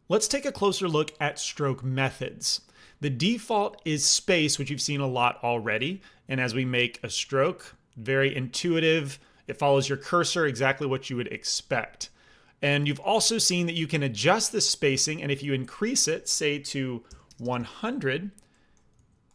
Let's take a closer look at stroke methods. The default is space, which you've seen a lot already. And as we make a stroke, very intuitive. It follows your cursor, exactly what you would expect. And you've also seen that you can adjust the spacing, and if you increase it, say to 100,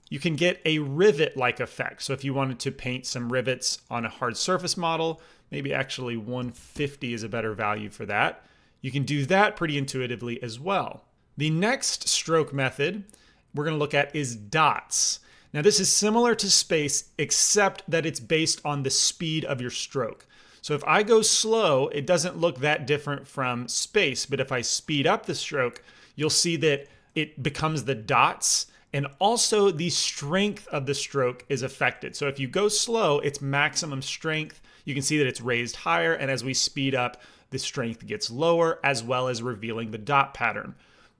you can get a rivet-like effect. So if you wanted to paint some rivets on a hard surface model, maybe actually 150 is a better value for that. You can do that pretty intuitively as well. The next stroke method we're going to look at is dots. Now this is similar to space, except that it's based on the speed of your stroke. So if I go slow, it doesn't look that different from space, but if I speed up the stroke, you'll see that it becomes the dots, and also the strength of the stroke is affected. So if you go slow, it's maximum strength. You can see that it's raised higher, and as we speed up, the strength gets lower, as well as revealing the dot pattern.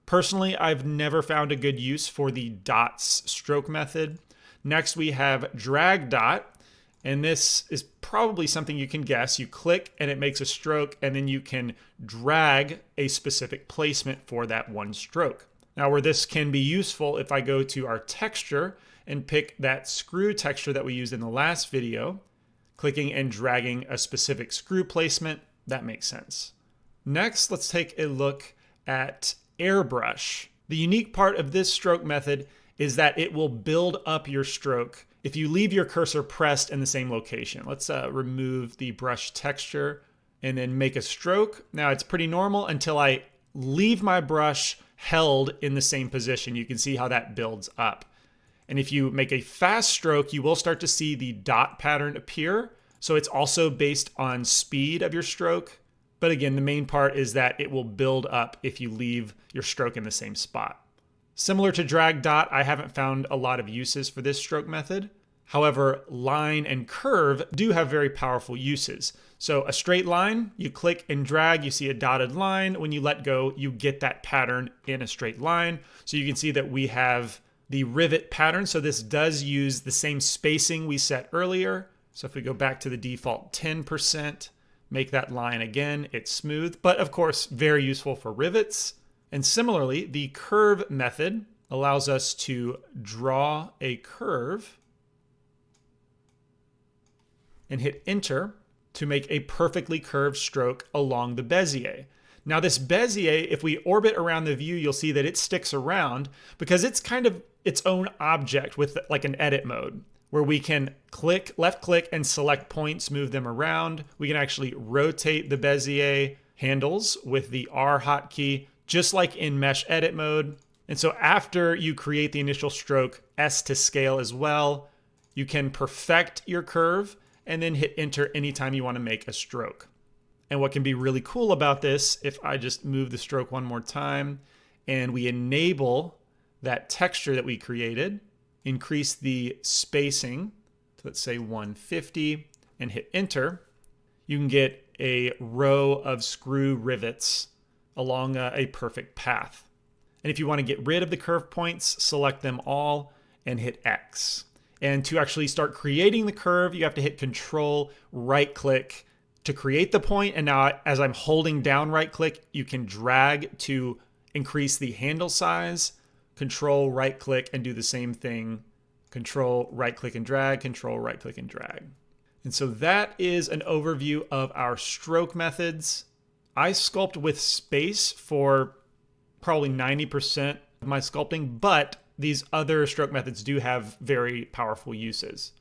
Personally, I've never found a good use for the dots stroke method. Next, we have drag dot. And this is probably something you can guess. You click and it makes a stroke, and then you can drag a specific placement for that one stroke. Now where this can be useful, if I go to our texture and pick that screw texture that we used in the last video, clicking and dragging a specific screw placement, that makes sense. Next, let's take a look at airbrush. The unique part of this stroke method is that it will build up your stroke if you leave your cursor pressed in the same location. Let's remove the brush texture and then make a stroke. Now it's pretty normal until I leave my brush held in the same position. You can see how that builds up. And if you make a fast stroke, you will start to see the dot pattern appear. So it's also based on speed of your stroke. But again, the main part is that it will build up if you leave your stroke in the same spot. Similar to drag dot, I haven't found a lot of uses for this stroke method. However, line and curve do have very powerful uses. So a straight line, you click and drag, you see a dotted line. When you let go, you get that pattern in a straight line. So you can see that we have the rivet pattern. So this does use the same spacing we set earlier. So if we go back to the default 10%, make that line again, it's smooth, but of course, very useful for rivets. And similarly, the curve method allows us to draw a curve and hit enter to make a perfectly curved stroke along the Bezier. Now this Bezier, if we orbit around the view, you'll see that it sticks around because it's kind of its own object with like an edit mode where we can click, left click and select points, move them around. We can actually rotate the Bezier handles with the R hotkey, just like in mesh edit mode. And so after you create the initial stroke, S to scale as well, you can perfect your curve and then hit enter anytime you want to make a stroke. And what can be really cool about this, if I just move the stroke one more time and we enable that texture that we created, increase the spacing to let's say 150 and hit enter, you can get a row of screw rivets along a perfect path. And if you want to get rid of the curve points, select them all and hit X. And to actually start creating the curve, you have to hit Control, right click to create the point. And now as I'm holding down right click, you can drag to increase the handle size, Control, right click and do the same thing. Control, right click and drag, Control, right click and drag. And so that is an overview of our stroke methods. I sculpt with space for probably 90% of my sculpting, but these other stroke methods do have very powerful uses.